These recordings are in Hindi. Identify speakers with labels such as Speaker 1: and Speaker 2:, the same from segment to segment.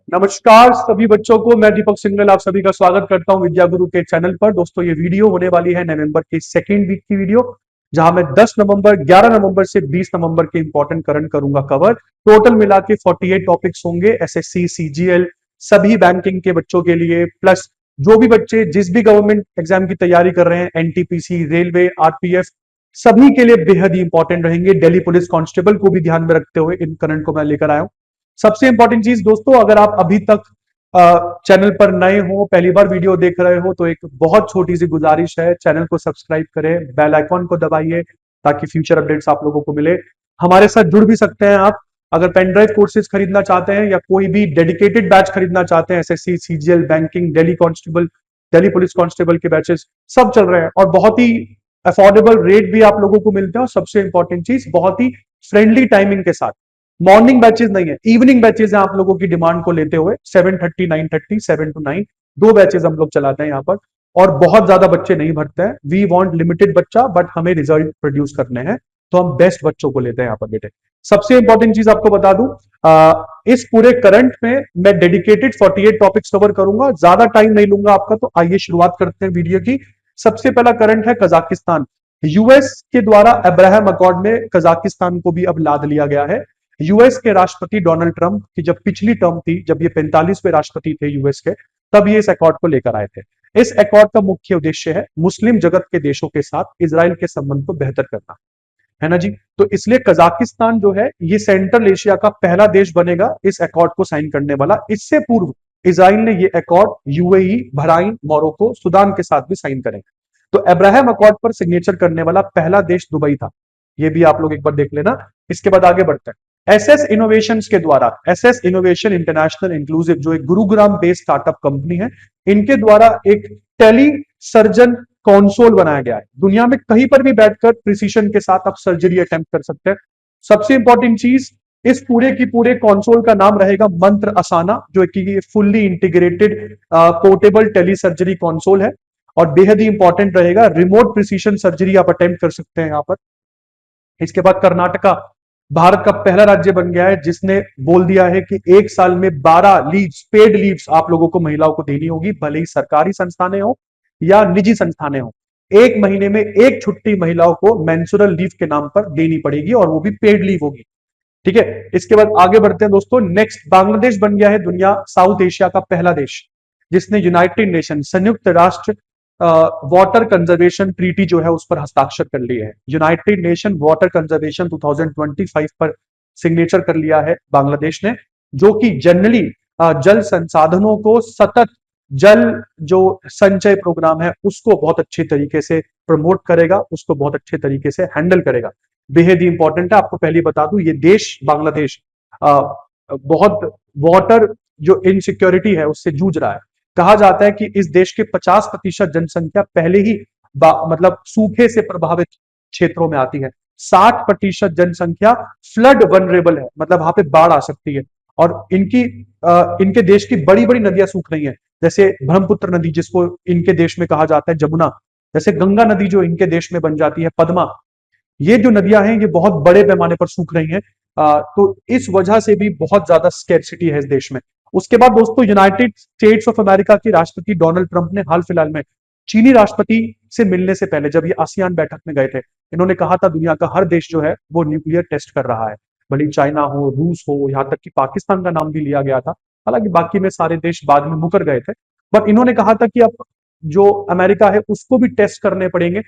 Speaker 1: नमस्कार सभी बच्चों को। मैं दीपक सिंगल आप सभी का स्वागत करता हूं विद्या गुरु के चैनल पर। दोस्तों ये वीडियो होने वाली है नवंबर के सेकेंड वीक की वीडियो, जहां मैं 10 नवंबर 11 नवंबर से 20 नवंबर के इंपॉर्टेंट करंट करूंगा कवर। टोटल मिला के 48 टॉपिक्स होंगे एसएससी सीजीएल सभी बैंकिंग के बच्चों के लिए, प्लस जो भी बच्चे जिस भी गवर्नमेंट एग्जाम की तैयारी कर रहे हैं, एनटीपीसी, रेलवे, आरपीएफ, सभी के लिए बेहद ही इंपॉर्टेंट रहेंगे। दिल्ली पुलिस कांस्टेबल को भी ध्यान में रखते हुए इन करंट को मैं लेकर आया हूं। सबसे इंपॉर्टेंट चीज दोस्तों, अगर आप अभी तक चैनल पर नए हो, पहली बार वीडियो देख रहे हो, तो एक बहुत छोटी सी गुजारिश है, चैनल को सब्सक्राइब करें, बेल आइकॉन को दबाइए ताकि फ्यूचर अपडेट्स आप लोगों को मिले। हमारे साथ जुड़ भी सकते हैं आप, अगर पेनड्राइव कोर्सेज खरीदना चाहते हैं या कोई भी डेडिकेटेड बैच खरीदना चाहते हैं। SSC CGL banking, Delhi constable, Delhi police constable के बैचेस सब चल रहे हैं और बहुत ही अफोर्डेबल रेट भी आप लोगों को मिलते हैं। और सबसे इंपॉर्टेंट चीज, बहुत ही फ्रेंडली टाइमिंग के साथ। मॉर्निंग बैचेस नहीं है, इवनिंग बैचेस हैं। आप लोगों की डिमांड को लेते हुए 7:30 9:30 7 to 9 दो बैचेस हम लोग चलाते हैं यहाँ पर। और बहुत ज्यादा बच्चे नहीं भरते हैं, वी वांट लिमिटेड बच्चा, बट हमें रिजल्ट प्रोड्यूस करने हैं, तो हम बेस्ट बच्चों को लेते हैं यहाँ पर बेटे। सबसे इंपॉर्टेंट चीज आपको बता दूं, इस पूरे करंट में मैं डेडिकेटेड 48 टॉपिक्स कवर करूंगा, ज्यादा टाइम नहीं लूंगा आपका। तो आइए शुरुआत करते हैं वीडियो की। सबसे पहला करंट है कजाकिस्तान। यूएस के द्वारा अब्राहम अकॉर्ड में कजाकिस्तान को भी अब लाद लिया गया है। यूएस के राष्ट्रपति डोनाल्ड ट्रंप की जब पिछली टर्म थी, जब ये 45वें राष्ट्रपति थे यूएस के, तब ये इस अकॉर्ड को लेकर आए थे। इस अकॉर्ड का मुख्य उद्देश्य है मुस्लिम जगत के देशों के साथ इजराइल के संबंध को बेहतर करना, है ना जी। तो इसलिए कजाकिस्तान जो है ये सेंट्रल एशिया का पहला देश बनेगा इस अकॉर्ड को साइन करने वाला। इससे पूर्व इजराइल ने ये accord UAE, Bahrain, Morocco, Sudan के साथ भी साइन करेंगे। तो अब्राहम अकॉर्ड पर सिग्नेचर करने वाला पहला देश दुबई था, ये भी आप लोग एक बार देख लेना। इसके बाद आगे बढ़ते हैं। एसएस इनोवेशन के द्वारा, एसएस इनोवेशन इंटरनेशनल इंक्लूसिव, जो एक गुरुग्राम बेस्ड स्टार्टअप कंपनी है, इनके द्वारा एक टेली सर्जन कंसोल बनाया गया है। दुनिया में कहीं पर भी बैठकर प्रिसीशन के साथ आप सर्जरी अटेम्प्ट कर सकते हैं। सबसे इंपॉर्टेंट चीज, इस पूरे की पूरे कंसोल का नाम रहेगा मंत्र असाना, जो कि fully integrated portable tele surgery console है और बेहद ही इंपॉर्टेंट रहेगा। रिमोट प्रिसीशन सर्जरी आप अटेम्प्ट कर सकते हैं यहां पर। इसके बाद कर्नाटका भारत का पहला राज्य बन गया है जिसने बोल दिया है कि एक साल में 12 लीव्स, पेड लीव्स आप लोगों को महिलाओं को देनी होगी, भले ही सरकारी संस्थानें हो या निजी संस्थानें हो। एक महीने में एक छुट्टी महिलाओं को मेंस्ट्रुअल लीव के नाम पर देनी पड़ेगी और वो भी पेड लीव होगी, ठीक है। इसके बाद आगे बढ़ते हैं दोस्तों। नेक्स्ट, बांग्लादेश बन गया है दुनिया साउथ एशिया का पहला देश जिसने यूनाइटेड नेशन, संयुक्त राष्ट्र वाटर कंजर्वेशन ट्रीटी जो है उस पर हस्ताक्षर कर लिए हैं। यूनाइटेड नेशन वाटर कंजर्वेशन 2025 पर सिग्नेचर कर लिया है बांग्लादेश ने, जो कि जनरली जल संसाधनों को, सतत जल जो संचय प्रोग्राम है उसको बहुत अच्छे तरीके से प्रमोट करेगा, उसको बहुत अच्छे तरीके से हैंडल करेगा। बेहद ही इंपॉर्टेंट है। आपको पहले बता दूं, ये देश बांग्लादेश बहुत वाटर जो इनसिक्योरिटी है उससे जूझ रहा है। कहा जाता है कि इस देश के 50% जनसंख्या पहले ही मतलब सूखे से प्रभावित क्षेत्रों में आती है। 60% जनसंख्या फ्लड वनरेबल है, मतलब वहां पे बाढ़ आ सकती है। और इनके देश की बड़ी बड़ी नदियां सूख रही हैं, जैसे ब्रह्मपुत्र नदी जिसको इनके देश में कहा जाता है जमुना, जैसे गंगा नदी जो इनके देश में बन जाती है पद्मा। ये जो नदियां हैं ये बहुत बड़े पैमाने पर सूख रही हैं। तो इस वजह से भी बहुत ज्यादा स्कैर्सिटी है इस देश में। उसके बाद दोस्तों, यूनाइटेड स्टेट्स ऑफ अमेरिका के राष्ट्रपति डोनाल्ड ट्रंप ने हाल फिलहाल में चीनी राष्ट्रपति से मिलने से पहले, जब ये आसियान बैठक में गए थे, इन्होंने कहा था दुनिया का हर देश जो है वो न्यूक्लियर टेस्ट कर रहा है, भले चाइना हो, रूस हो, यहां तक कि पाकिस्तान का नाम भी लिया गया था। हालांकि बाकी में सारे देश बाद में मुकर गए थे, बट इन्होंने कहा था कि अब जो अमेरिका है उसको भी टेस्ट करने पड़ेंगे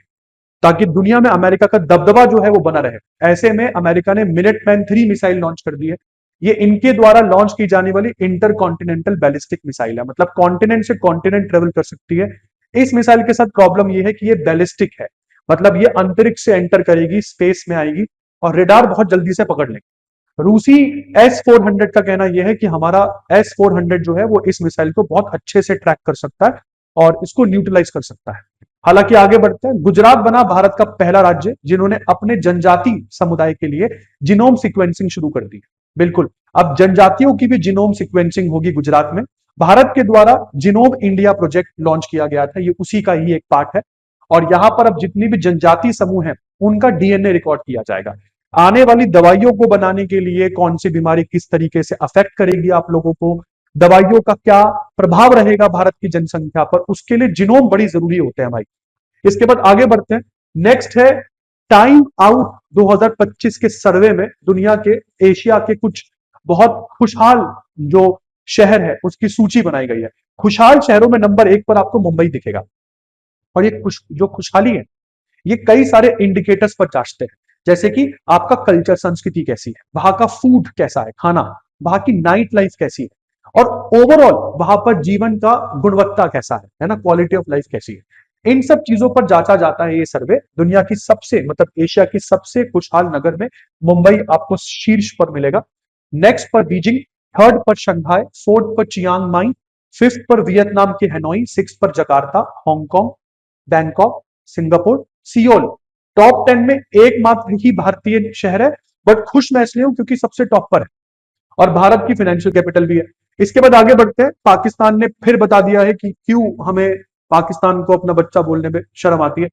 Speaker 1: ताकि दुनिया में अमेरिका का दबदबा जो है वो बना रहे। ऐसे में अमेरिका ने मिनटमैन 3 मिसाइल लॉन्च कर दी है। ये इनके द्वारा लॉन्च की जाने वाली इंटर कॉन्टिनेंटल बैलिस्टिक मिसाइल है, मतलब कॉन्टिनेंट से कॉन्टिनेंट ट्रेवल कर सकती है। इस मिसाइल के साथ प्रॉब्लम ये है कि ये बैलिस्टिक है, मतलब ये अंतरिक्ष से एंटर करेगी, स्पेस में आएगी और रेडार बहुत जल्दी से पकड़ लेगी। रूसी S-400 का कहना यह है कि हमारा S-400 जो है वो इस मिसाइल को बहुत अच्छे से ट्रैक कर सकता है और इसको न्यूट्रलाइज कर सकता है। हालांकि आगे बढ़ते हैं। गुजरात बना भारत का पहला राज्य जिन्होंने अपने जनजाति समुदाय के लिए जीनोम सीक्वेंसिंग शुरू कर दी। बिल्कुल, अब जनजातियों की भी जीनोम सीक्वेंसिंग होगी गुजरात में। भारत के द्वारा जीनोम इंडिया प्रोजेक्ट लॉन्च किया गया था, ये उसी का ही एक पार्ट है। और यहां पर अब जितनी भी जनजाति समूह हैं उनका डीएनए रिकॉर्ड किया जाएगा। आने वाली दवाइयों को बनाने के लिए कौन सी बीमारी किस तरीके से अफेक्ट करेगी आप लोगों को, दवाइयों का क्या प्रभाव रहेगा भारत की जनसंख्या पर, उसके लिए जीनोम बड़ी जरूरी होते हैं भाई। इसके बाद आगे बढ़ते हैं। नेक्स्ट है टाइम आउट 2025 के सर्वे में दुनिया के, एशिया के कुछ बहुत खुशहाल जो शहर है उसकी सूची बनाई गई है। खुशहाल शहरों में नंबर 1 पर आपको मुंबई दिखेगा। और ये जो खुशहाली है ये कई सारे इंडिकेटर्स पर जांचते हैं, जैसे कि आपका कल्चर, संस्कृति कैसी है, वहां का फूड कैसा है, खाना, वहां की नाइट लाइफ कैसी है, और ओवरऑल वहां पर जीवन का गुणवत्ता कैसा है ना, क्वालिटी ऑफ लाइफ कैसी है। इन सब चीजों पर जांचा जाता है ये सर्वे। दुनिया की सबसे, मतलब एशिया की सबसे खुशहाल नगर में मुंबई आपको शीर्ष पर मिलेगा। नेक्स्ट पर बीजिंग, थर्ड पर शंघाई, फोर्थ पर चियांग माई, फिफ्थ पर वियतनाम के हेनोई, सिक्स पर Jakarta, Hong Kong, Bangkok, Singapore, Seoul. Top 10 में एकमात्र ही भारतीय शहर है, बट खुश मैं इसलिए हूं क्योंकि सबसे टॉप पर है और भारत की फाइनेंशियल कैपिटल भी है। इसके बाद आगे बढ़ते हैं। पाकिस्तान ने फिर बता दिया है कि क्यों हमें पाकिस्तान को अपना बच्चा बोलने में शर्म आती है।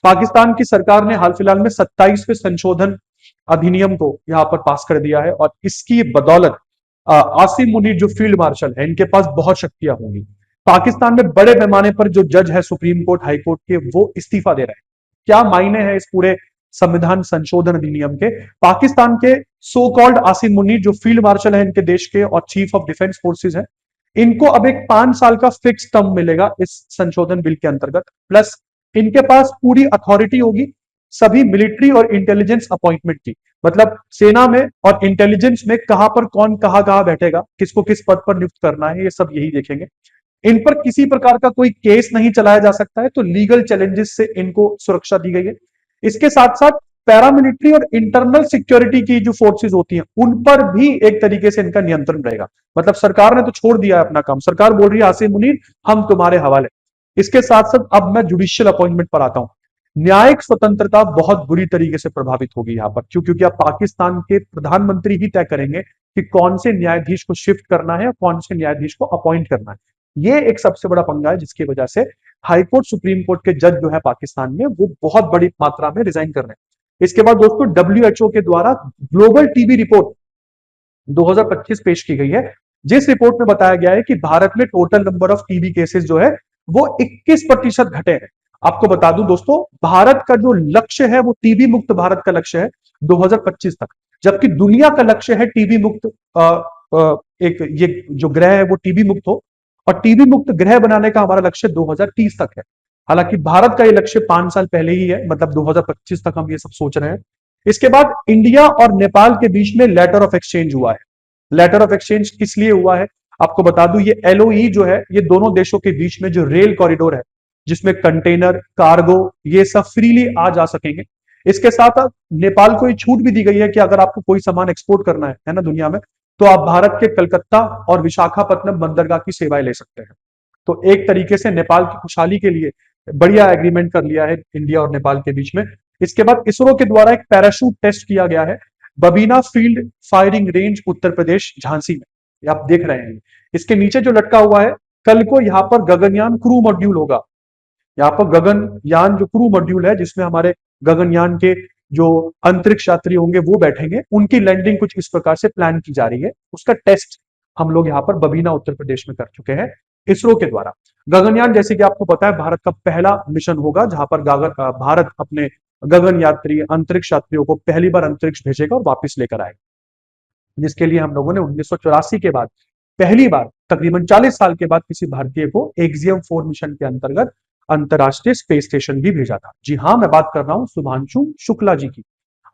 Speaker 1: पाकिस्तान की सरकार ने हाल फिलहाल में 27वें संशोधन अधिनियम को यहां पर पास कर दिया है और इसकी बदौलत आसिम मुनीर जो फील्ड मार्शल है इनके पास बहुत शक्तियां होंगी। पाकिस्तान में बड़े पैमाने पर जो जज है सुप्रीम कोर्ट, हाई कोर्ट के, वो इस्तीफा दे रहे हैं। क्या मायने हैं इस पूरे संविधान संशोधन अधिनियम के? पाकिस्तान के सो कॉल्ड आसिम मुनीर जो फील्ड मार्शल है इनके देश के और चीफ ऑफ डिफेंस फोर्सेज है, इनको अब एक 5 साल का फिक्स टर्म मिलेगा इस संशोधन बिल के अंतर्गत। प्लस इनके पास पूरी अथॉरिटी होगी सभी मिलिट्री और इंटेलिजेंस अपॉइंटमेंट की। मतलब सेना में और इंटेलिजेंस में कहां पर कौन कहां कहां बैठेगा, किसको किस पद पर नियुक्त करना है, ये सब यही देखेंगे। इन पर किसी प्रकार का कोई केस नहीं चलाया जा सकता है, तो लीगल चैलेंजेस से इनको सुरक्षा दी गई है। इसके साथ साथ पैरामिलिट्री और इंटरनल सिक्योरिटी की जो फोर्सेस होती हैं उन पर भी एक तरीके से इनका नियंत्रण रहेगा। मतलब सरकार ने तो छोड़ दिया है अपना काम, सरकार बोल रही है आसिम मुनीर हम तुम्हारे हवाले। इसके साथ साथ अब मैं जुडिशियल अपॉइंटमेंट पर आता हूं। न्यायिक स्वतंत्रता बहुत बुरी तरीके से प्रभावित होगी यहां पर। क्यों? क्योंकि अब पाकिस्तान के प्रधानमंत्री ही तय करेंगे कि कौन से न्यायाधीश को शिफ्ट करना है और कौन से न्यायाधीश को अपॉइंट करना है। ये एक सबसे बड़ा पंगा है जिसकी वजह से हाईकोर्ट, सुप्रीम कोर्ट के जज जो है पाकिस्तान में वो बहुत बड़ी मात्रा में रिजाइन कर रहे हैं। इसके बाद दोस्तों WHO के द्वारा ग्लोबल टीबी रिपोर्ट 2025 पेश की गई है, जिस रिपोर्ट में बताया गया है कि भारत में total number of TB cases जो है वो 21% घटे हैं। आपको बता दूं दोस्तों, भारत का जो लक्ष्य है वो टीबी मुक्त भारत का लक्ष्य है 2025 तक, जबकि दुनिया का लक्ष्य है टीबी मुक्त एक ये जो ग्रह है वो टीबी मुक्त हो, और टीबी मुक्त ग्रह बनाने का हमारा लक्ष्य 2030 तक है। हालांकि भारत का ये लक्ष्य 5 साल पहले ही है, मतलब 2025 तक हम ये सब सोच रहे हैं। इसके बाद इंडिया और नेपाल के बीच में लेटर ऑफ एक्सचेंज हुआ है। लेटर ऑफ एक्सचेंज किस लिए हुआ है आपको बता दूं, ये LOE जो है ये दोनों देशों के बीच में जो रेल कॉरिडोर है जिसमें कंटेनर, कार्गो ये सब फ्रीली आ जा सकेंगे। इसके साथ नेपाल को ये छूट भी दी गई है कि अगर आपको कोई सामान एक्सपोर्ट करना है ना दुनिया में, तो आप भारत के कलकत्ता और विशाखापट्टनम बंदरगाह की सेवाएं ले सकते हैं। तो एक तरीके से नेपाल की खुशहाली के लिए बढ़िया एग्रीमेंट कर लिया है इंडिया और नेपाल के बीच में। इसके बाद इसरो के द्वारा एक पैराशूट टेस्ट किया गया है Babina field firing range, Uttar Pradesh, Jhansi में। ये आप देख रहे हैं, इसके नीचे जो लटका हुआ है, कल को यहां पर गगनयान क्रू मॉड्यूल होगा। यहाँ पर गगनयान जो क्रू मॉड्यूल है जिसमें हमारे गगनयान के जो अंतरिक्ष यात्री होंगे वो बैठेंगे, उनकी लैंडिंग कुछ इस प्रकार से प्लान की जा रही है। उसका टेस्ट हम लोग यहाँ पर बबीना उत्तर प्रदेश में कर चुके हैं इसरो के द्वारा। गगनयान जैसे कि आपको पता है भारत का पहला मिशन होगा जहां पर भारत अपने गगन यात्री, अंतरिक्ष यात्रियों को पहली बार अंतरिक्ष भेजेगा और वापस लेकर आएगा, जिसके लिए हम लोगों ने 1984 के बाद पहली बार तकरीबन 40 साल के बाद किसी भारतीय को एक्सियम 4 मिशन के अंतर्गत अंतरराष्ट्रीय स्पेस स्टेशन भी भेजा था। जी हाँ, मैं बात कर रहा हूं शुभांशु शुक्ला जी की।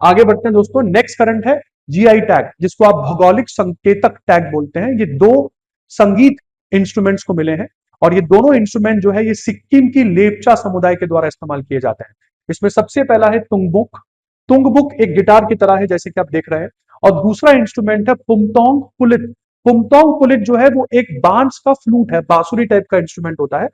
Speaker 1: आगे बढ़ते हैं दोस्तों। नेक्स्ट करंट है GI टैग, जिसको आप भौगोलिक संकेतक टैग बोलते हैं। ये 2 संगीत इंस्ट्रूमेंट्स को मिले हैं और ये दोनों इंस्ट्रूमेंट जो है ये सिक्किम की लेपचा समुदाय के द्वारा इस्तेमाल किए जाते हैं। इसमें सबसे पहला है तुंगबुक। तुंगबुक एक गिटार की तरह है जैसे कि आप देख रहे हैं, और दूसरा इंस्ट्रूमेंट है पुमतोंग पुलित। पुमतोंग पुलित जो है वो एक बांस का फ्लूट है, बांसुरी टाइप का इंस्ट्रूमेंट होता है।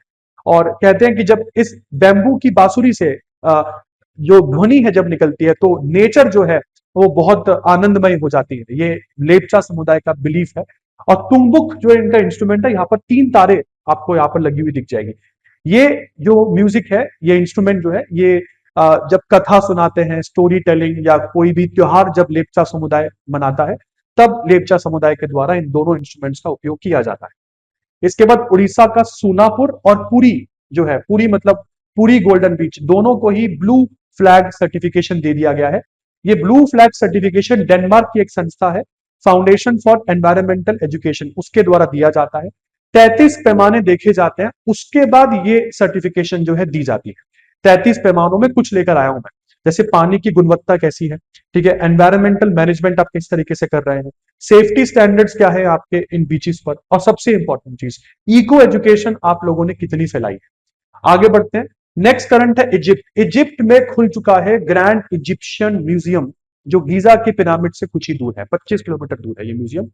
Speaker 1: और कहते हैं कि जब इस बैम्बू की बांसुरी से जो ध्वनि है जब निकलती है तो नेचर जो है वो बहुत आनंदमय हो जाती है। ये लेपचा समुदाय का बिलीफ है। और तुंगबुक जो इनका इंस्ट्रूमेंट है, यहाँ पर 3 तारे आपको यहाँ पर लगी हुई दिख जाएगी। ये जो म्यूजिक है, ये इंस्ट्रूमेंट जो है ये जब कथा सुनाते हैं, स्टोरी टेलिंग या कोई भी त्योहार जब लेपचा समुदाय मनाता है तब लेपचा समुदाय के द्वारा इन दोनों इंस्ट्रूमेंट्स का उपयोग किया जाता है। इसके बाद उड़ीसा का सूनापुर और पुरी जो है, पुरी मतलब पुरी गोल्डन बीच, दोनों को ही ब्लू फ्लैग सर्टिफिकेशन दे दिया गया है। ये ब्लू फ्लैग सर्टिफिकेशन डेनमार्क की एक संस्था है, फाउंडेशन फॉर एनवायरमेंटल एजुकेशन, उसके द्वारा दिया जाता है। 33 पैमाने देखे जाते हैं, उसके बाद ये सर्टिफिकेशन जो है दी जाती है। 33 पैमानों में कुछ लेकर आया हूं मैं, जैसे पानी की गुणवत्ता कैसी है, ठीक है, एनवायरमेंटल मैनेजमेंट आप किस तरीके से कर रहे हैं, सेफ्टी स्टैंडर्ड्स क्या है आपके इन बीचेस पर, और सबसे इंपॉर्टेंट चीज इको एजुकेशन आप लोगों ने कितनी फैलाई है। आगे बढ़ते हैं। नेक्स्ट करंट है इजिप्ट। इजिप्ट में खुल चुका है ग्रैंड इजिप्शियन म्यूजियम, जो गीजा के पिरामिड से कुछ ही दूर है, 25 किलोमीटर दूर है ये म्यूजियम।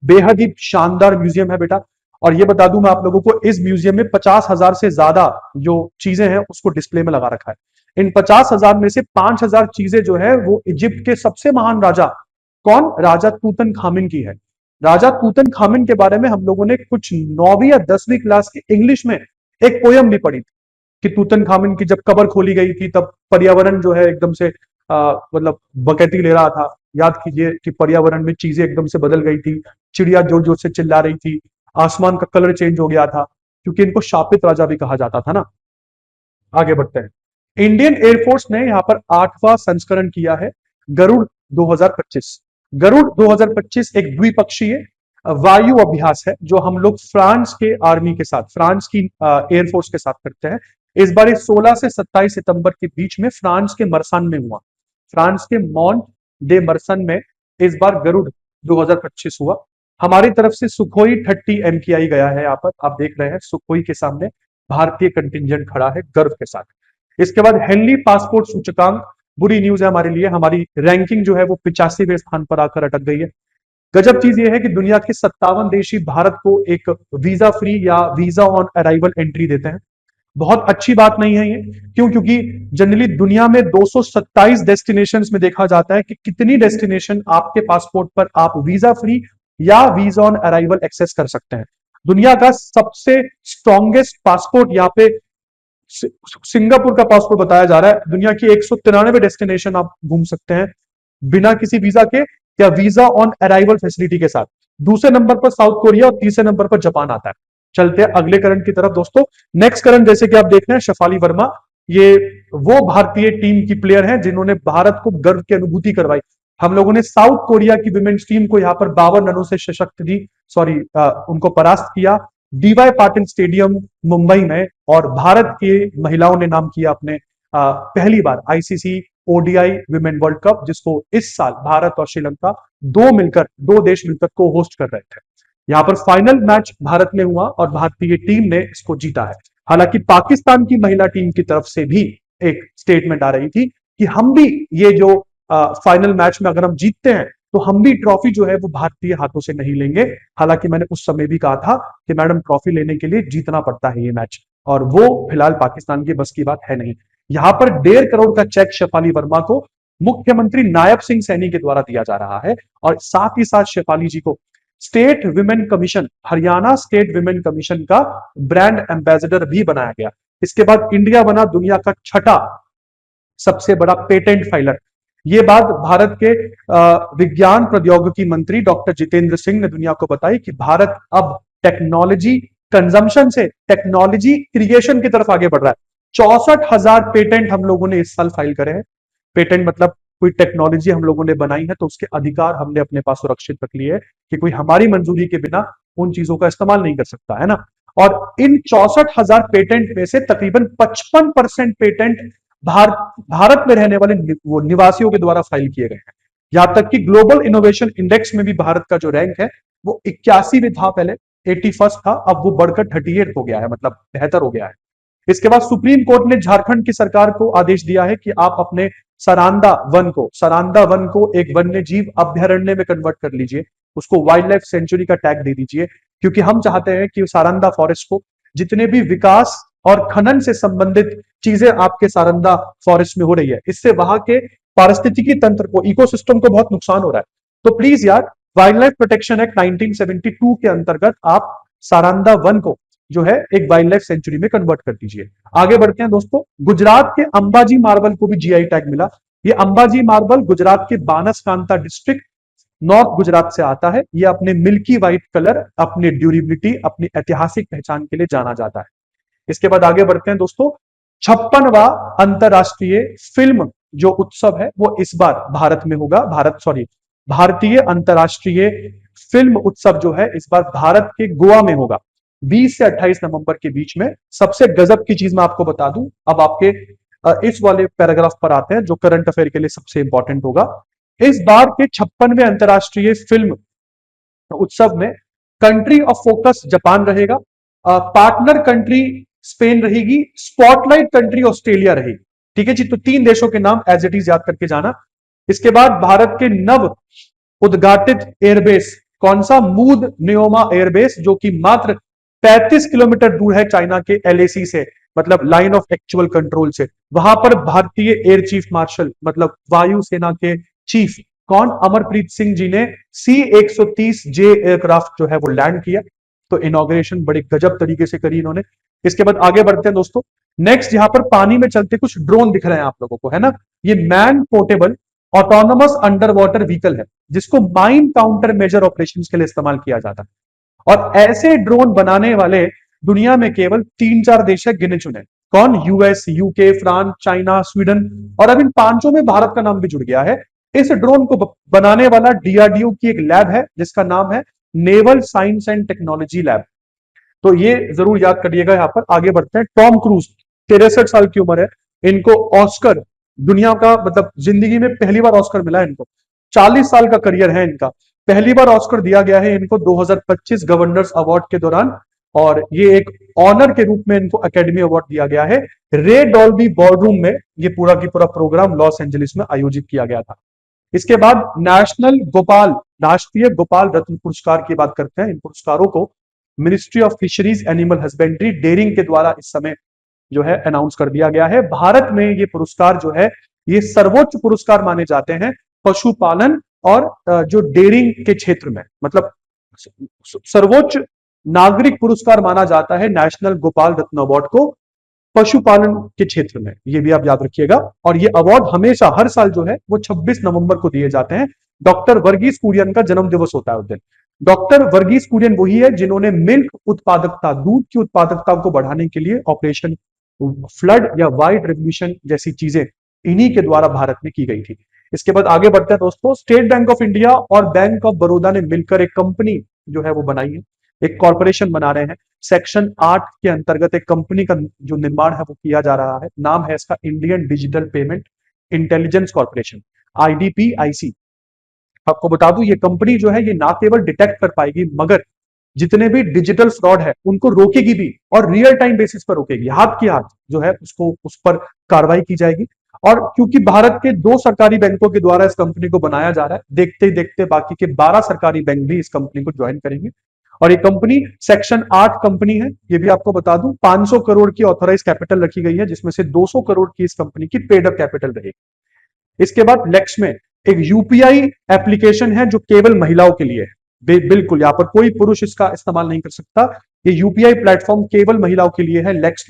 Speaker 1: बेहद ही शानदार म्यूजियम है बेटा। और ये बता दूं मैं आप लोगों को, इस म्यूजियम में 50,000 से ज्यादा जो चीजें हैं उसको डिस्प्ले में लगा रखा है। इन 50,000 में से 5,000 चीजें जो है वो इजिप्ट के सबसे महान राजा, कौन, राजा तूतन खामिन की है। राजा तूतन खामिन के बारे में हम लोगों ने कुछ 9वीं या 10वीं क्लास की इंग्लिश में एक पोयम भी पढ़ी थी कि तूतन खामिन की जब कब्र खोली गई थी तब पर्यावरण जो है एकदम से मतलब बकैती ले रहा था। याद कीजिए कि पर्यावरण में चीजें एकदम से बदल गई थी, चिड़िया जोर जोर से चिल्ला रही थी, आसमान का कलर चेंज हो गया था, क्योंकि इनको शापित राजा भी कहा जाता था ना। आगे बढ़ते हैं। इंडियन एयरफोर्स ने यहां पर 8वां संस्करण किया है, गरुड़ 2025। गरुड़ 2025 एक द्विपक्षीय वायु अभ्यास है जो हम लोग फ्रांस के आर्मी के साथ, फ्रांस की एयरफोर्स के साथ करते हैं। इस बार 16 से 27 सितंबर के बीच में फ्रांस के मरसन में हुआ, फ्रांस के मॉन्ट डे मरसन में इस बार गरुड़ 2025 हुआ। हमारी तरफ से सुखोई 30 MKI गया है, यहाँ पर आप देख रहे हैं सुखोई के सामने भारतीय कंटिंजेंट खड़ा है गर्व के साथ। इसके बाद हेनली पासपोर्ट सूचकांक, बुरी न्यूज है हमारे लिए, हमारी रैंकिंग जो है वो 85वें स्थान पर आकर अटक गई है। गजब चीज ये है कि दुनिया के 57 देश ही भारत को एक वीजा फ्री या वीजा ऑन अराइवल एंट्री देते हैं। बहुत अच्छी बात नहीं है ये, क्यों, क्योंकि जनरली दुनिया में 227 डेस्टिनेशन में देखा जाता है कि कितनी डेस्टिनेशन आपके पासपोर्ट पर आप वीजा फ्री या वीजा ऑन अराइवल एक्सेस कर सकते हैं। दुनिया का सबसे स्ट्रॉन्गेस्ट पासपोर्ट यहाँ पे सिंगापुर का पासपोर्ट बताया जा रहा है। दुनिया की 193 डेस्टिनेशन आप घूम सकते हैं बिना किसी वीजा के या वीजा ऑन अराइवल फैसिलिटी के साथ। दूसरे नंबर पर साउथ कोरिया और तीसरे नंबर पर जापान आता है। चलते हैं अगले करंट की तरफ दोस्तों। नेक्स्ट करंट जैसे कि आप देख रहे हैं, शेफाली वर्मा, ये वो भारतीय टीम की प्लेयर हैं जिन्होंने भारत को गर्व की अनुभूति करवाई। हम लोगों ने साउथ कोरिया की विमेन्स टीम को यहाँ पर 52 रनों से सशक्त दी, उनको परास्त किया डीवाई पाटिल स्टेडियम मुंबई में। और भारत की महिलाओं ने नाम किया अपने पहली बार ICC ODI women world cup, जिसको इस साल भारत और श्रीलंका दो देश मिलकर को होस्ट कर रहे थे। यहाँ पर फाइनल मैच भारत में हुआ और भारतीय टीम ने इसको जीता है। हालांकि पाकिस्तान की महिला टीम की तरफ से भी एक स्टेटमेंट आ रही थी कि हम भी ये जो फाइनल मैच में अगर हम जीतते हैं तो हम भी ट्रॉफी जो है वो भारतीय हाथों से नहीं लेंगे। हालांकि मैंने उस समय भी कहा था कि मैडम ट्रॉफी लेने के लिए जीतना पड़ता है ये मैच, और वो फिलहाल पाकिस्तान की बस की बात है नहीं। यहां पर 1.5 करोड़ का चेक शेफाली वर्मा को मुख्यमंत्री नायब सिंह सैनी के द्वारा दिया जा रहा है, और साथ ही साथ शेफाली जी को state women commission, Haryana state women commission का ब्रांड एम्बेसडर भी बनाया गया। इसके बाद इंडिया बना दुनिया का 6ठा सबसे बड़ा पेटेंट फाइलर। ये बात भारत के विज्ञान प्रौद्योगिकी मंत्री डॉक्टर जितेंद्र सिंह ने दुनिया को बताई कि भारत अब टेक्नोलॉजी कंजम्पशन से टेक्नोलॉजी क्रिएशन की तरफ आगे बढ़ रहा है। 64,000 पेटेंट हम लोगों ने इस साल फाइल करे हैं। पेटेंट मतलब कोई टेक्नोलॉजी हम लोगों ने बनाई है तो उसके अधिकार हमने अपने पास सुरक्षित रख लिए है कि कोई हमारी मंजूरी के बिना उन चीजों का इस्तेमाल नहीं कर सकता, है ना। और इन 64,000 पेटेंट में से तकरीबन 55% पेटेंट भारत में रहने वाले निवासियों के द्वारा फाइल किए गए हैं। यहां तक कि ग्लोबल इनोवेशन इंडेक्स में भी भारत का जो रैंक है वो 81 था, पहले 81 था, अब वो बढ़कर 38 हो गया है, मतलब बेहतर हो गया है। इसके बाद सुप्रीम कोर्ट ने झारखंड की सरकार को आदेश दिया है कि आप अपने सरांदा वन को एक वन्य जीव अभ्यारण्य में कन्वर्ट कर लीजिए, उसको वाइल्ड लाइफ सेंचुरी का टैग दे दीजिए, क्योंकि हम चाहते हैं कि सारंदा फॉरेस्ट को जितने भी विकास और खनन से संबंधित चीजें आपके सारंदा फॉरेस्ट में हो रही है, इससे वहां के पारिस्थितिकी तंत्र को, इकोसिस्टम को बहुत नुकसान हो रहा है। तो प्लीज यार, वाइल्ड लाइफ प्रोटेक्शन एक्ट 1972 के अंतर्गत आप सारंदा वन को जो है एक वाइल्ड लाइफ सेंचुरी में कन्वर्ट कर दीजिए। आगे बढ़ते हैं दोस्तों। गुजरात के अंबाजी मार्बल को भी जीआई टैग मिला। ये अंबाजी मार्बल गुजरात के बानसकांता डिस्ट्रिक्ट नॉर्थ गुजरात से आता है। यह अपने मिल्की व्हाइट कलर, अपनी ड्यूरेबिलिटी, अपनी ऐतिहासिक पहचान के लिए जाना जाता है। इसके बाद आगे बढ़ते हैं दोस्तों। 56वां अंतरराष्ट्रीय फिल्म जो उत्सव है वो इस बार भारत में होगा। भारतीय अंतरराष्ट्रीय फिल्म उत्सव जो है इस बार भारत के गोवा में होगा, 20 से 28 नवंबर के बीच में। सबसे गजब की चीज मैं आपको बता दूं, अब आपके इस वाले पैराग्राफ पर आते हैं जो करंट अफेयर के लिए सबसे इंपॉर्टेंट होगा। इस बार के 56वें अंतरराष्ट्रीय फिल्म उत्सव में कंट्री ऑफ फोकस जापान रहेगा, पार्टनर कंट्री स्पेन रहेगी, स्पॉटलाइट कंट्री ऑस्ट्रेलिया रहेगी। ठीक है जी, तो 3 देशों के नाम एज इट इज याद करके जाना। इसके बाद भारत के नव उद्घाटित एयरबेस कौन सा? मूद न्योमा एयरबेस, जो कि मात्र 35 किलोमीटर दूर है चाइना के LAC से, मतलब लाइन ऑफ एक्चुअल कंट्रोल से। वहां पर भारतीय एयर चीफ मार्शल मतलब वायुसेना के चीफ कौन? अमरप्रीत सिंह जी ने C-130J एयरक्राफ्ट जो है वो लैंड किया। तो इनॉग्रेशन बड़े गजब तरीके से करी इन्होंने। इसके बाद आगे बढ़ते हैं दोस्तों। नेक्स्ट यहां पर पानी में चलते कुछ ड्रोन दिख रहे हैं आप लोगों को, है ना? ये man portable autonomous under water vehicle है, जिसको माइन काउंटर मेजर ऑपरेशन के लिए इस्तेमाल किया जाता है। और ऐसे ड्रोन बनाने वाले दुनिया में केवल 3-4 देश है गिने चुने। कौन? US, UK, France, China, Sweden, और अब इन 5 में भारत का नाम भी जुड़ गया है। इस ड्रोन को बनाने वाला DRDO की एक लैब है जिसका नाम है naval science and technology lab. तो ये जरूर याद करिएगा। यहां पर आगे बढ़ते हैं। टॉम क्रूज 63 साल की उम्र है, इनको ऑस्कर, दुनिया का मतलब जिंदगी में पहली बार ऑस्कर मिला है इनको। 40 साल का करियर है इनका, पहली बार ऑस्कर दिया गया है इनको 2025 गवर्नर्स अवार्ड के दौरान, और ये एक ऑनर के रूप में इनको एकेडमी अवार्ड दिया गया है। रे डॉल्बी बॉर्डरूम में ये पूरा की पूरा प्रोग्राम लॉस एंजलिस में आयोजित किया गया था। इसके बाद राष्ट्रीय गोपाल रत्न पुरस्कार की बात करते हैं। इन पुरस्कारों को ministry of fisheries animal husbandry dairying के द्वारा इस समय जो है अनाउंस कर दिया गया है। भारत में ये पुरस्कार जो है ये सर्वोच्च पुरस्कार माने जाते हैं पशुपालन और जो डेयरिंग के क्षेत्र में, मतलब सर्वोच्च नागरिक पुरस्कार माना जाता है नेशनल गोपाल रत्न अवार्ड को पशुपालन के क्षेत्र में। ये भी आप याद रखिएगा। और ये अवार्ड हमेशा हर साल जो है वो 26 नवंबर को दिए जाते हैं। डॉक्टर वर्गीस कुरियन का जन्म दिवस होता है उस दिन। डॉक्टर वर्गीस कुरियन वही है जिन्होंने मिल्क उत्पादकता, दूध की उत्पादकता को बढ़ाने के लिए ऑपरेशन फ्लड या व्हाइट रेवोल्यूशन जैसी चीजें इन्हीं के द्वारा भारत में की गई थी। इसके बाद आगे बढ़ते हैं दोस्तों। स्टेट बैंक ऑफ इंडिया और बैंक ऑफ बड़ौदा ने मिलकर एक कंपनी जो है वो बनाई है, एक कॉर्पोरेशन बना रहे हैं। सेक्शन 8 के अंतर्गत एक कंपनी का जो निर्माण है वो किया जा रहा है। नाम है इसका Indian digital payment intelligence corporation, IDPIC। आपको बता दूं ये कंपनी जो है ये ना केवल डिटेक्ट कर पाएगी मगर जितने भी डिजिटल फ्रॉड है उनको रोकेगी भी, और रियल टाइम बेसिस पर रोकेगी, हाथ की हाथ जो है उसको उस पर कार्रवाई की जाएगी। और क्योंकि भारत के 2 सरकारी बैंकों के द्वारा इस कंपनी को बनाया जा रहा है, देखते ही देखते बाकी के 12 सरकारी बैंक भी इस कंपनी को ज्वाइन करेंगे। और ये कंपनी सेक्शन 8 कंपनी है। ये भी आपको बता दूं 500 करोड़ की ऑथोराइज कैपिटल रखी गई है, जिसमें से 200 करोड़ की इस कंपनी की पेड अप कैपिटल रहेगी। इसके बाद लेक्स में एक यूपीआई एप्लीकेशन है जो केवल महिलाओं के लिए है। बिल्कुल यहां पर कोई पुरुष इसका इस्तेमाल नहीं कर सकता। ये यूपीआई प्लेटफॉर्म केवल महिलाओं के लिए है। लेक्स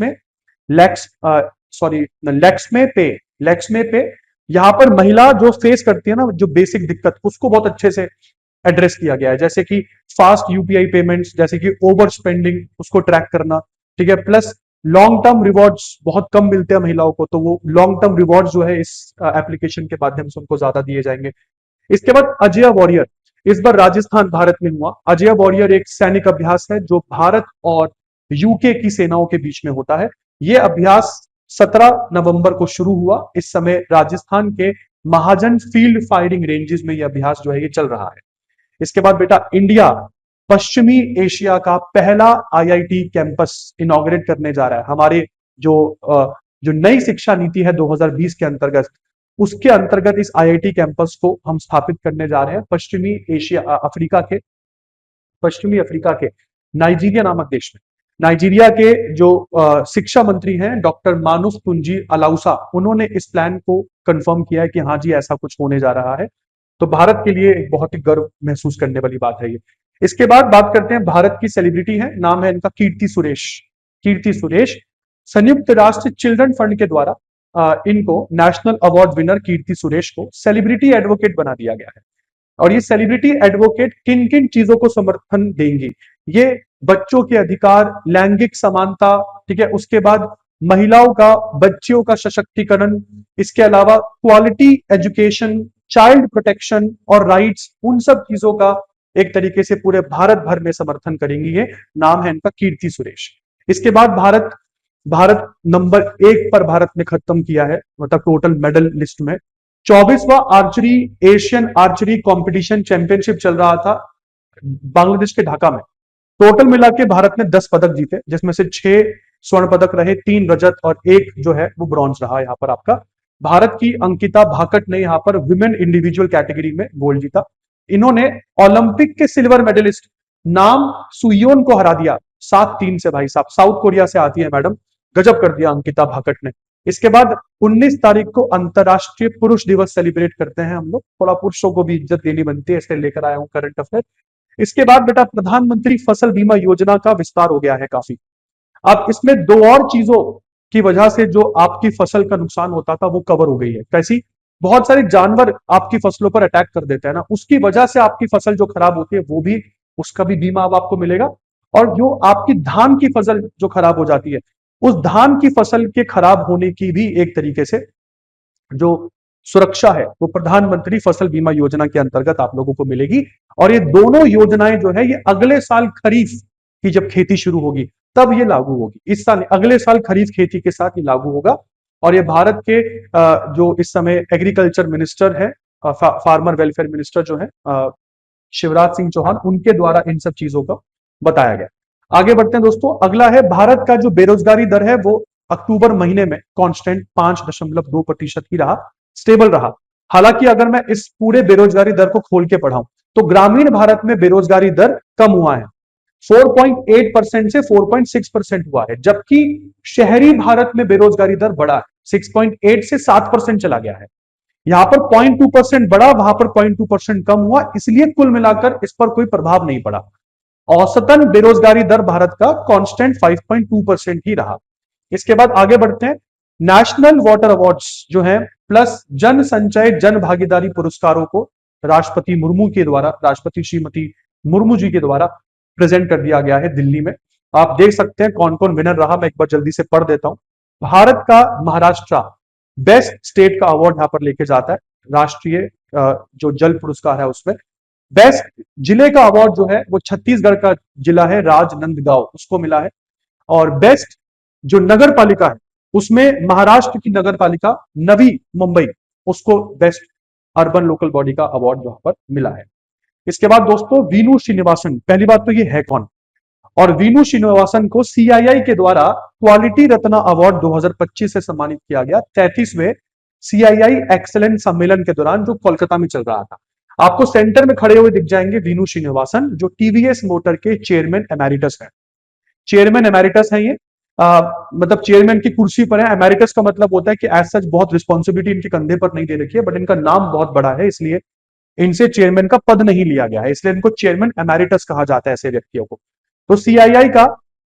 Speaker 1: में पे यहां पर महिला जो फेस करती है ना जो बेसिक दिक्कत, उसको बहुत अच्छे से एड्रेस किया गया है, जैसे कि फास्ट यूपीआई पेमेंट्स, जैसे कि ओवर स्पेंडिंग उसको ट्रैक करना, ठीक है। प्लस लॉन्ग टर्म रिवॉर्ड्स बहुत कम मिलते हैं महिलाओं को, तो वो लॉन्ग टर्म रिवॉर्ड्स जो है इस एप्लीकेशन के माध्यम से उनको ज्यादा दिए जाएंगे। इसके बाद अजय वॉरियर, इस बार राजस्थान भारत में हुआ। अजय वॉरियर एक सैनिक अभ्यास है जो भारत और यूके की सेनाओं के बीच में होता है। यह अभ्यास 17 नवंबर को शुरू हुआ। इस समय राजस्थान के महाजन फील्ड फायरिंग रेंजेस में यह अभ्यास जो है ये चल रहा है। इसके बाद बेटा इंडिया पश्चिमी एशिया का पहला IIT कैंपस इनॉग्रेट करने जा रहा है। हमारे जो नई शिक्षा नीति है 2020 के अंतर्गत, उसके अंतर्गत इस IIT कैंपस को हम स्थापित करने जा रहे हैं पश्चिमी अफ्रीका के नाइजीरिया नामक देश में। नाइजीरिया के जो शिक्षा मंत्री हैं डॉक्टर मानुफ तुंजी अलाउसा, उन्होंने इस प्लान को कंफर्म किया है कि हाँ जी ऐसा कुछ होने जा रहा है। तो भारत के लिए एक बहुत ही गर्व महसूस करने वाली बात है ये। इसके बाद बात करते हैं भारत की सेलिब्रिटी है, नाम है इनका कीर्ति सुरेश। कीर्ति सुरेश संयुक्त राष्ट्र चिल्ड्रन फंड के द्वारा इनको national award winner Keerthy Suresh को सेलिब्रिटी एडवोकेट बना दिया गया है। और ये सेलिब्रिटी एडवोकेट किन किन चीजों को समर्थन देंगी? ये बच्चों के अधिकार, लैंगिक समानता, ठीक है, उसके बाद महिलाओं का, बच्चियों का सशक्तिकरण, इसके अलावा क्वालिटी एजुकेशन, चाइल्ड प्रोटेक्शन और राइट्स, उन सब चीजों का एक तरीके से पूरे भारत भर में समर्थन करेंगी। ये नाम है इनका कीर्ति सुरेश। इसके बाद भारत भारत नंबर 1 पर भारत ने खत्म किया है, मतलब टोटल मेडल लिस्ट में 24वां archery Asian archery competition championship चल रहा था बांग्लादेश के ढाका में। टोटल मिला के भारत ने 10 पदक जीते, जिसमें से 6 स्वर्ण पदक रहे, 3 रजत और 1 जो है वो ब्रॉन्ज रहा। यहाँ पर आपका भारत की अंकिता भाकट ने यहाँ पर विमेन इंडिविजुअल कैटेगरी में गोल्ड जीता। इन्होंने ओलंपिक के सिल्वर मेडलिस्ट नाम सुयोन को हरा दिया 7-3 से। भाई साहब, साउथ कोरिया से आती है मैडम, गजब कर दिया अंकिता भाकट ने। इसके बाद 19 तारीख को अंतरराष्ट्रीय पुरुष दिवस सेलिब्रेट करते हैं हम लोग, थोड़ा पुरुषों को भी इज्जत देनी बनती है, इसलिए लेकर आया हूं करंट अफेयर। इसके बाद बेटा प्रधानमंत्री फसल बीमा योजना का विस्तार हो गया है काफी। अब इसमें 2 और चीजों की वजह से जो आपकी फसल का नुकसान होता था वो कवर हो गई है। कैसी? बहुत सारे जानवर आपकी फसलों पर अटैक कर देते हैं ना, उसकी वजह से आपकी फसल जो खराब होती है वो भी, उसका भी बीमा अब आपको मिलेगा। और जो आपकी धान की फसल जो खराब हो जाती है, उस धान की फसल के खराब होने की भी एक तरीके से जो सुरक्षा है वो प्रधानमंत्री फसल बीमा योजना के अंतर्गत आप लोगों को मिलेगी। और ये दोनों योजनाएं जो है ये अगले साल खरीफ की जब खेती शुरू होगी तब ये लागू होगी। इस साल, अगले साल खरीफ खेती के साथ ये लागू होगा। और ये भारत के जो इस समय एग्रीकल्चर मिनिस्टर है, फार्मर वेलफेयर मिनिस्टर जो है शिवराज सिंह चौहान, उनके द्वारा इन सब चीजों का बताया गया। आगे बढ़ते हैं दोस्तों। अगला है भारत का जो बेरोजगारी दर है वो अक्टूबर महीने में कांस्टेंट 5.2% ही रहा, स्टेबल रहा। हालांकि अगर मैं इस पूरे बेरोजगारी दर को खोल के पढ़ाऊं तो ग्रामीण भारत में बेरोजगारी दर कम हुआ है, 4.8% से 4.6% हुआ है, जबकि शहरी भारत में बेरोजगारी दर बढ़ा है, 6.8 से 7% चला गया है। यहां पर 0.2% बढ़ा, वहां पर 0.2% कम हुआ, इसलिए कुल मिलाकर इस पर कोई प्रभाव नहीं पड़ा। औसतन बेरोजगारी दर भारत का कांस्टेंट 5.2% ही रहा। इसके बाद आगे बढ़ते हैं। नेशनल वाटर अवार्ड्स जो है प्लस जन संचय जन भागीदारी पुरस्कारों को राष्ट्रपति मुर्मू के द्वारा, राष्ट्रपति श्रीमती मुर्मू जी के द्वारा प्रेजेंट कर दिया गया है दिल्ली में। आप देख सकते हैं कौन कौन विनर रहा, मैं एक बार जल्दी से पढ़ देता हूं। भारत का महाराष्ट्र बेस्ट स्टेट का अवार्ड यहां पर लेके जाता है, राष्ट्रीय जो जल पुरस्कार है उसमें। बेस्ट जिले का अवार्ड जो है वो छत्तीसगढ़ का जिला है राजनांदगांव, उसको मिला है। और बेस्ट जो नगर पालिका है उसमें महाराष्ट्र की नगर पालिका नवी मुंबई, उसको बेस्ट अर्बन लोकल बॉडी का अवार्ड यहां पर मिला है। इसके बाद दोस्तों वीनू श्रीनिवासन, पहली बात तो ये है कौन, और वीनू श्रीनिवासन को सीआईआई के द्वारा क्वालिटी रत्ना अवार्ड 2025 से सम्मानित किया गया, 33वें सीआईआई एक्सेलेंस सम्मेलन के दौरान जो कोलकाता में चल रहा था। आपको सेंटर में खड़े हुए दिख जाएंगे वीनू श्रीनिवासन, जो टीवीएस मोटर के चेयरमैन एमेरिटस है। चेयरमैन एमेरिटस है ये, मतलब चेयरमैन की कुर्सी पर है। एमेरिटस का मतलब होता है कि एज सच बहुत रिस्पॉन्सिबिलिटी इनके कंधे पर नहीं दे रखी है, बट इनका नाम बहुत बड़ा है, इसलिए इनसे चेयरमैन का पद नहीं लिया गया है, इसलिए इनको चेयरमैन एमेरिटस कहा जाता है ऐसे व्यक्तियों को। तो सीआईआई का,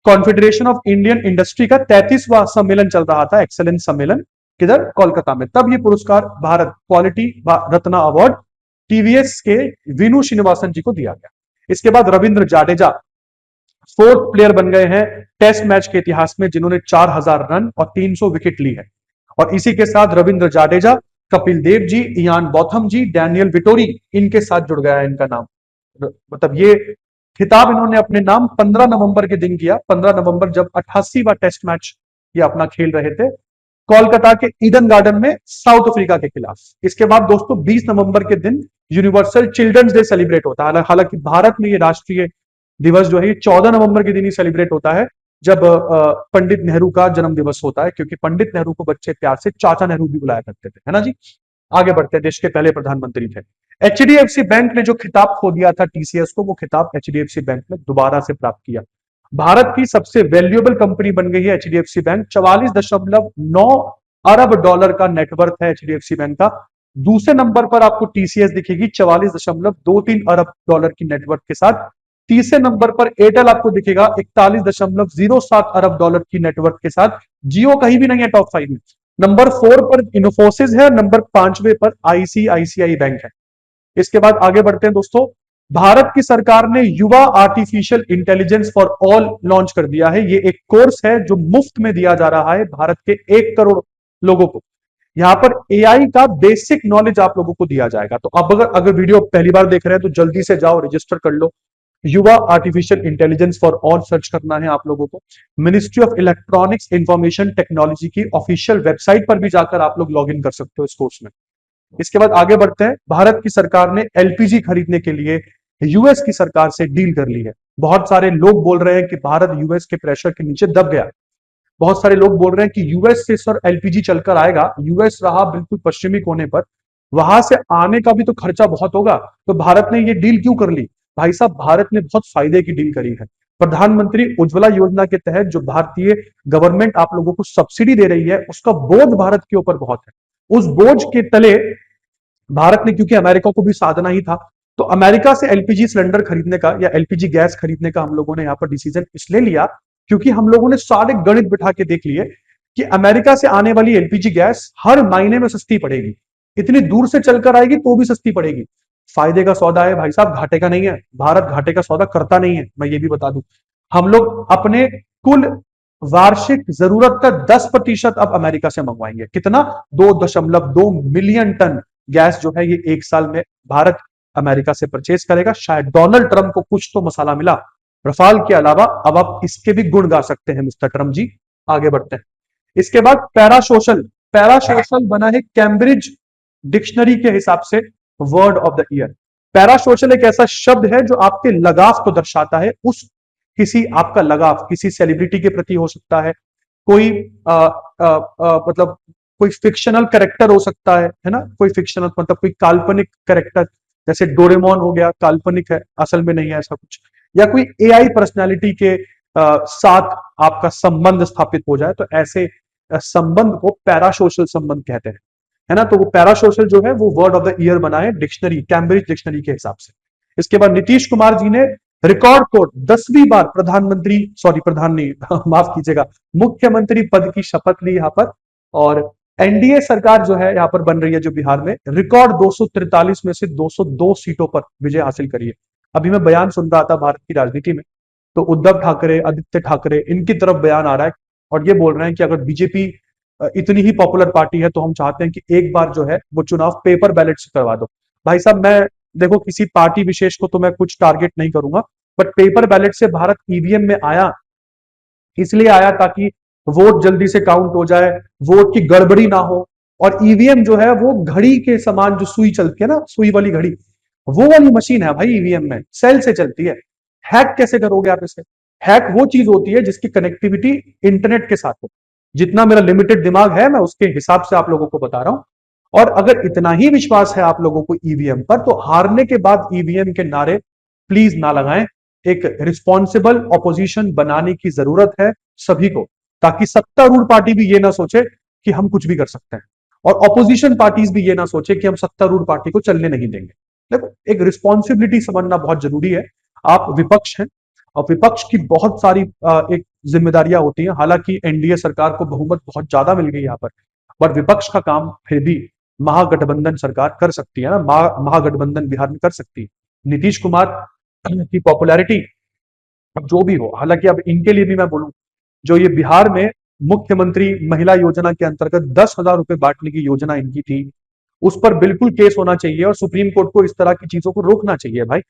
Speaker 1: कॉन्फेडरेशन ऑफ इंडियन इंडस्ट्री का 33वां सम्मेलन चल रहा था, एक्सेलेंस सम्मेलन, किधर? कोलकाता में। तब ये पुरस्कार Bharat quality Ratna award TVS के वीनू श्रीनिवासन जी को दिया गया। इसके बाद रविंद्र जाडेजा 4th प्लेयर बन गए हैं टेस्ट मैच के इतिहास में जिन्होंने 4000 रन और 300 विकेट ली है। और इसी के साथ रविंद्र जाडेजा, कपिल देव जी, इयान बॉथम जी, डैनियल विटोरी, इनके साथ जुड़ गया है इनका नाम। मतलब ये खिताब इन्होंने अपने नाम 15 नवंबर के दिन किया, 15 नवंबर जब 88वां टेस्ट मैच ये अपना खेल रहे थे कोलकाता के ईडन गार्डन में साउथ अफ्रीका के खिलाफ। इसके बाद दोस्तों 20 नवंबर के दिन यूनिवर्सल चिल्ड्रंस डे सेलिब्रेट होता है। हालांकि भारत में ये राष्ट्रीय दिवस जो है ये 14 नवंबर के दिन ही सेलिब्रेट होता है, जब पंडित नेहरू का जन्म दिवस होता है, क्योंकि पंडित नेहरू को बच्चे प्यार से चाचा नेहरू भी बुलाया करते थे, है ना जी। आगे बढ़ते हैं, देश के पहले प्रधानमंत्री थे। एचडीएफसी बैंक ने जो खिताब खो दिया था टीसीएस को, वो खिताब एचडीएफसी बैंक ने दोबारा से प्राप्त किया। भारत की सबसे वैल्यूएबल कंपनी बन गई है एचडीएफसी बैंक। 44.9 अरब डॉलर का नेटवर्थ है एचडीएफसी बैंक का। दूसरे नंबर पर आपको टीसीएस दिखेगी 44.23 अरब डॉलर की नेटवर्थ के साथ। तीसरे नंबर पर एयरटेल आपको दिखेगा 41.07 अरब डॉलर की नेटवर्थ के साथ। जियो कहीं भी नहीं है टॉप 5 में। नंबर 4 पर इन्फोसिस है, नंबर 5वें पर आईसीआईसीआई बैंक है। इसके बाद आगे बढ़ते हैं दोस्तों। भारत की सरकार ने युवा artificial intelligence for all launch कर दिया है। ये एक कोर्स है जो मुफ्त में दिया जा रहा है भारत के 1 करोड़ लोगों को। यहां पर एआई का बेसिक नॉलेज आप लोगों को दिया जाएगा। तो अब अगर वीडियो पहली बार देख रहे हैं तो जल्दी से जाओ, रजिस्टर कर लो। युवा artificial intelligence for all search करना है आप लोगों को। Ministry of electronics information technology की ऑफिशियल वेबसाइट पर भी जाकर आप लोग लॉग इन कर सकते हो इस कोर्स में। इसके बाद आगे बढ़ते हैं। भारत की सरकार ने एलपीजी खरीदने के लिए यूएस की सरकार से डील कर ली है। बहुत सारे लोग बोल रहे हैं कि भारत यूएस के प्रेशर के नीचे दब गया। बहुत सारे लोग बोल रहे हैं कि यूएस से सर एलपीजी चलकर आएगा, यूएस रहा बिल्कुल पश्चिमी कोने पर, वहां से आने का भी तो खर्चा बहुत होगा, तो भारत ने ये डील क्यों कर ली? भाई साहब, भारत ने बहुत फायदे की डील करी है। प्रधानमंत्री उज्ज्वला योजना के तहत जो भारतीय गवर्नमेंट आप लोगों को सब्सिडी दे रही है, उसका बोझ भारत के ऊपर बहुत है। उस बोझ के तले भारत ने, क्योंकि अमेरिका को भी साधना ही था, तो अमेरिका से एलपीजी सिलेंडर खरीदने का या एलपीजी गैस खरीदने का हम लोगों ने यहाँ पर डिसीजन इसलिए लिया क्योंकि हम लोगों ने सारे गणित बिठा के देख लिए कि अमेरिका से आने वाली एलपीजी गैस हर महीने में सस्ती पड़ेगी। इतनी दूर से चलकर आएगी तो भी सस्ती पड़ेगी। फायदे का सौदा है भाई साहब, घाटे का नहीं है। भारत घाटे का सौदा करता नहीं है, मैं ये भी बता दूं। हम लोग अपने कुल वार्षिक जरूरत का 10% अब अमेरिका से मंगवाएंगे। कितना? 2.2 मिलियन टन गैस जो है ये एक साल में भारत अमेरिका से परचेज करेगा। शायद डोनाल्ड ट्रंप को कुछ तो मसाला मिला रफाल के अलावा। अब आप इसके भी गुण गा सकते हैं मिस्टर ट्रंप जी। आगे बढ़ते हैं। इसके बाद पैरासोशल। पैरासोशल बना है कैम्ब्रिज डिक्शनरी के हिसाब से word of the year. Parasocial एक ऐसा शब्द है जो आपके लगाव को दर्शाता है। उस किसी आपका लगाव किसी सेलिब्रिटी के प्रति हो सकता है, कोई मतलब कोई फिक्शनल कैरेक्टर हो सकता है ना, कोई फिक्शनल मतलब कोई काल्पनिक कैरेक्टर, जैसे डोरेमोन हो गया, काल्पनिक है, असल में नहीं है ऐसा कुछ, या कोई एआई पर्सनालिटी के साथ आपका संबंध स्थापित हो जाए, तो ऐसे संबंध को पैरासोशल संबंध कहते हैं, है ना। तो वो पैरासोशल जो है वो वर्ड ऑफ द ईयर बना है डिक्शनरी, कैम्ब्रिज डिक्शनरी के हिसाब से। इसके बाद नीतीश कुमार जी ने रिकॉर्ड तोड़ 10वीं बार प्रधानमंत्री, सॉरी प्रधान नहीं माफ कीजिएगा, मुख्यमंत्री पद की शपथ ली यहां पर। और एनडीए सरकार जो है यहां पर बन रही है जो बिहार में, रिकॉर्ड 243 में से 202 सीटों पर विजय हासिल करी है। अभी मैं बयान सुन रहा था भारत की राजनीति में, तो उद्धव ठाकरे, आदित्य ठाकरे, इनकी तरफ बयान आ रहा है और ये बोल रहे हैं कि अगर बीजेपी इतनी ही पॉपुलर पार्टी है तो हम चाहते हैं कि एक बार जो है वो चुनाव पेपर बैलेट से करवा दो। भाई साहब, मैं देखो किसी पार्टी विशेष को तो मैं कुछ टारगेट नहीं करूंगा, बट पेपर बैलेट से भारत ईवीएम में आया, इसलिए आया ताकि वोट जल्दी से काउंट हो जाए, वोट की गड़बड़ी ना हो। और ईवीएम जो है वो घड़ी के समान, जो सुई चलती है ना, सुई वाली घड़ी, वो वाली मशीन है भाई। ईवीएम में सेल से चलती है। हैक कैसे करोगे आप इसे? हैक वो चीज होती है जिसकी कनेक्टिविटी इंटरनेट के साथ हो। जितना मेरा लिमिटेड दिमाग है मैं उसके हिसाब से आप लोगों को बता रहा हूं। और अगर इतना ही विश्वास है आप लोगों को ईवीएम पर, तो हारने के बाद ईवीएम के नारे प्लीज ना लगाएं। एक रिस्पॉन्सिबल ऑपोजिशन बनाने की जरूरत है सभी को, ताकि सत्तारूढ़ पार्टी भी ये ना सोचे कि हम कुछ भी कर सकते हैं, और ऑपोजिशन पार्टीज भी ये ना सोचे कि हम सत्तारूढ़ पार्टी को चलने नहीं देंगे। देखो, एक रिस्पॉन्सिबिलिटी समझना बहुत जरूरी है। आप विपक्ष हैं और विपक्ष की बहुत सारी एक जिम्मेदारियां होती हैं। हालांकि एनडीए सरकार को बहुमत बहुत ज्यादा मिल गई यहाँ पर विपक्ष का काम फिर भी महागठबंधन सरकार कर सकती है ना, महागठबंधन बिहार में कर सकती है। नीतीश कुमार की पॉपुलैरिटी अब जो भी हो, हालांकि अब इनके लिए भी मैं बोलूं, जो ये बिहार में मुख्यमंत्री महिला योजना के अंतर्गत 10,000 रुपए बांटने की योजना इनकी थी, उस पर बिल्कुल केस होना चाहिए और सुप्रीम कोर्ट को इस तरह की चीजों को रोकना चाहिए भाई।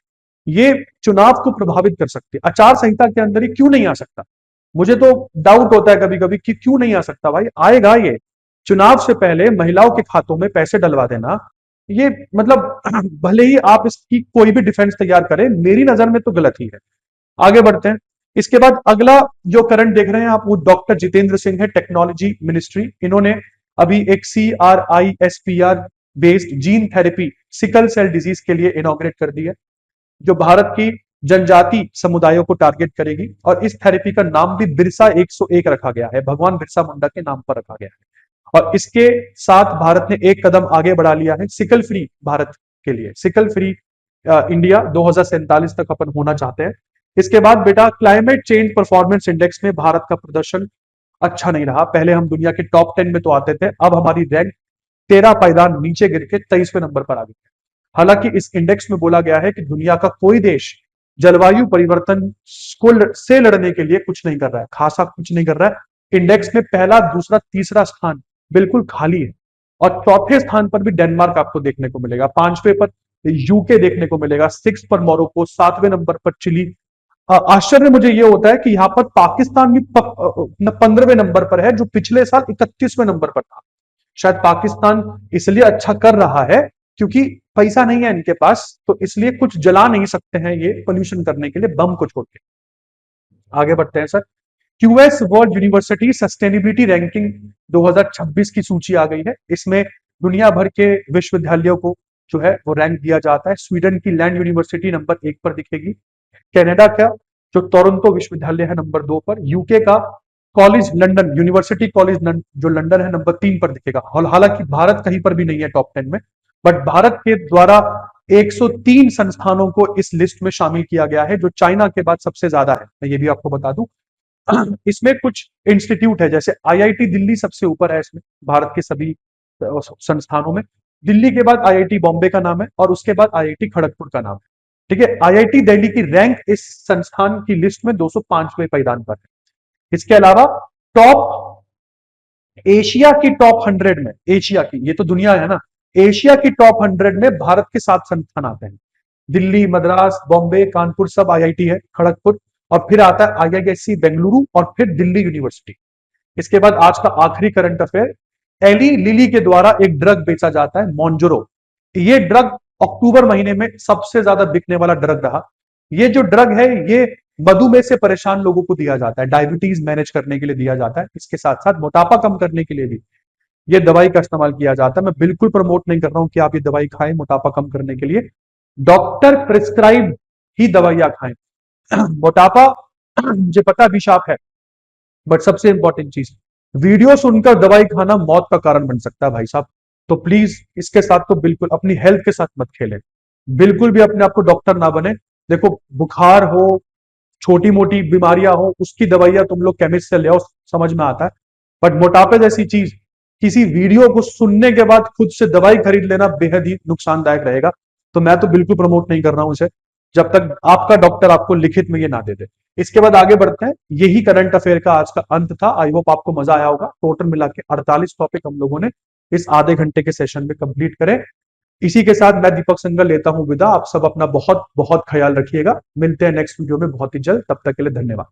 Speaker 1: ये चुनाव को प्रभावित कर सकती है। आचार संहिता के अंदर ही क्यों नहीं आ सकता? मुझे तो डाउट होता है कभी कभी कि क्यों नहीं आ सकता। भाई आएगा ये। चुनाव से पहले महिलाओं के खातों में पैसे डलवा देना, ये मतलब भले ही आप इसकी कोई भी डिफेंस तैयार करें, मेरी नजर में तो गलत ही है। आगे बढ़ते हैं। इसके बाद अगला जो करंट देख रहे हैं आप, वो डॉक्टर जितेंद्र सिंह है, टेक्नोलॉजी मिनिस्ट्री। इन्होंने अभी एक CRISPR based gene therapy sickle cell disease के लिए इनॉग्रेट कर दी है, जो भारत की जनजाति समुदायों को टारगेट करेगी। और इस थेरेपी का नाम भी बिरसा 101 रखा गया है, भगवान बिरसा मुंडा के नाम पर रखा गया है। और इसके साथ भारत ने एक कदम आगे बढ़ा लिया है सिकल फ्री भारत के लिए। सिकल फ्री इंडिया 2047 तक अपन होना चाहते हैं। इसके बाद बेटा, क्लाइमेट चेंज परफॉर्मेंस इंडेक्स में भारत का प्रदर्शन अच्छा नहीं रहा। पहले हम दुनिया के टॉप 10 में तो आते थे, अब हमारी रैंक 13 पायदान नीचे गिर के 23वें नंबर पर आ गई। हालांकि इस इंडेक्स में बोला गया है कि दुनिया का कोई देश जलवायु परिवर्तन से लड़ने के लिए कुछ नहीं कर रहा है, खासा कुछ नहीं कर रहा है। इंडेक्स में पहला, दूसरा, तीसरा स्थान बिल्कुल खाली है, और चौथे स्थान पर भी डेनमार्क आपको देखने को मिलेगा, पांचवें पर यूके देखने को मिलेगा, सिक्स पर मोरक्को, सातवें नंबर पर चिली। आश्चर्य मुझे यह होता है कि यहां पर पाकिस्तान भी 15वें नंबर पर है, जो पिछले साल 31वें नंबर पर था। शायद पाकिस्तान इसलिए अच्छा कर रहा है क्योंकि पैसा नहीं है इनके पास, तो इसलिए कुछ जला नहीं सकते हैं ये पोल्यूशन करने के लिए, बम को छोड़ के। आगे बढ़ते हैं sir. QS world university sustainability ranking 2026 की सूची आ गई है। इसमें दुनिया भर के विश्वविद्यालयों को जो है वो रैंक दिया जाता है। स्वीडन की लैंड यूनिवर्सिटी नंबर 1 पर दिखेगी। कनाडा का जो टोरंटो विश्वविद्यालय है नंबर 2 पर। यूके का कॉलेज लंदन, यूनिवर्सिटी कॉलेज जो लंदन है, नंबर 3 पर दिखेगा। हालांकि भारत कहीं पर भी नहीं है टॉप 10 में, बट भारत के द्वारा 103 संस्थानों को इस लिस्ट में शामिल किया गया है, जो चाइना के बाद सबसे ज्यादा है, मैं ये भी आपको बता दूं। इसमें कुछ इंस्टीट्यूट है, जैसे आईआईटी दिल्ली सबसे ऊपर है इसमें, भारत के सभी संस्थानों में। दिल्ली के बाद आईआईटी बॉम्बे का नाम है, और उसके बाद आईआईटी खड़गपुर का नाम है। ठीक है, आईआईटी दिल्ली की रैंक इस संस्थान की लिस्ट में 205वें पायदान पर है। इसके अलावा टॉप एशिया की टॉप 100 में, एशिया की, ये तो दुनिया है ना, एशिया की टॉप 100 में भारत के 7 संस्थान आते हैं। दिल्ली, मद्रास, बॉम्बे, कानपुर सब आईआईटी है, खड़गपुर, और फिर आता है आईआईएससी बेंगलुरु, और फिर दिल्ली यूनिवर्सिटी। इसके बाद आज का आखिरी करंट अफेयर। एली लिली के द्वारा एक ड्रग बेचा जाता है, मॉन्जोरो। ये ड्रग अक्टूबर महीने में सबसे ज्यादा बिकने वाला ड्रग रहा। ये जो ड्रग है, ये मधुमेह से परेशान लोगों को दिया जाता है, डायबिटीज मैनेज करने के लिए दिया जाता है। इसके साथ साथ मोटापा कम करने के लिए भी ये दवाई का इस्तेमाल किया जाता है। मैं बिल्कुल प्रमोट नहीं कर रहा हूं कि आप ये दवाई खाएं मोटापा कम करने के लिए, डॉक्टर प्रिस्क्राइब ही दवाइयां खाएं। मोटापा मुझे पता अभिशाप है, बट सबसे इंपॉर्टेंट चीज, वीडियो सुनकर दवाई खाना मौत का कारण बन सकता है भाई साहब। तो प्लीज इसके साथ तो बिल्कुल अपनी हेल्थ के साथ मत खेलें, बिल्कुल भी अपने आप को डॉक्टर ना बने। देखो, बुखार हो, छोटी मोटी बीमारियां हो, उसकी दवाइयां तुम लोग केमिस्ट से ले आओ, समझ में आता है। बट मोटापे जैसी चीज, किसी वीडियो को सुनने के बाद खुद से दवाई खरीद लेना बेहद ही नुकसानदायक रहेगा। तो मैं तो बिल्कुल प्रमोट नहीं कर रहा हूं इसे, जब तक आपका डॉक्टर आपको लिखित में ये ना दे दे। इसके बाद आगे बढ़ते हैं। यही करंट अफेयर का आज का अंत था। आई होप आपको मजा आया होगा। टोटल मिला के 48 टॉपिक हम लोगों ने इस आधे घंटे के सेशन में कंप्लीट करे। इसी के साथ मैं दीपक सिंघल लेता हूं विदा। आप सब अपना बहुत बहुत ख्याल रखिएगा। मिलते हैं नेक्स्ट वीडियो में बहुत ही जल्द। तब तक के लिए धन्यवाद।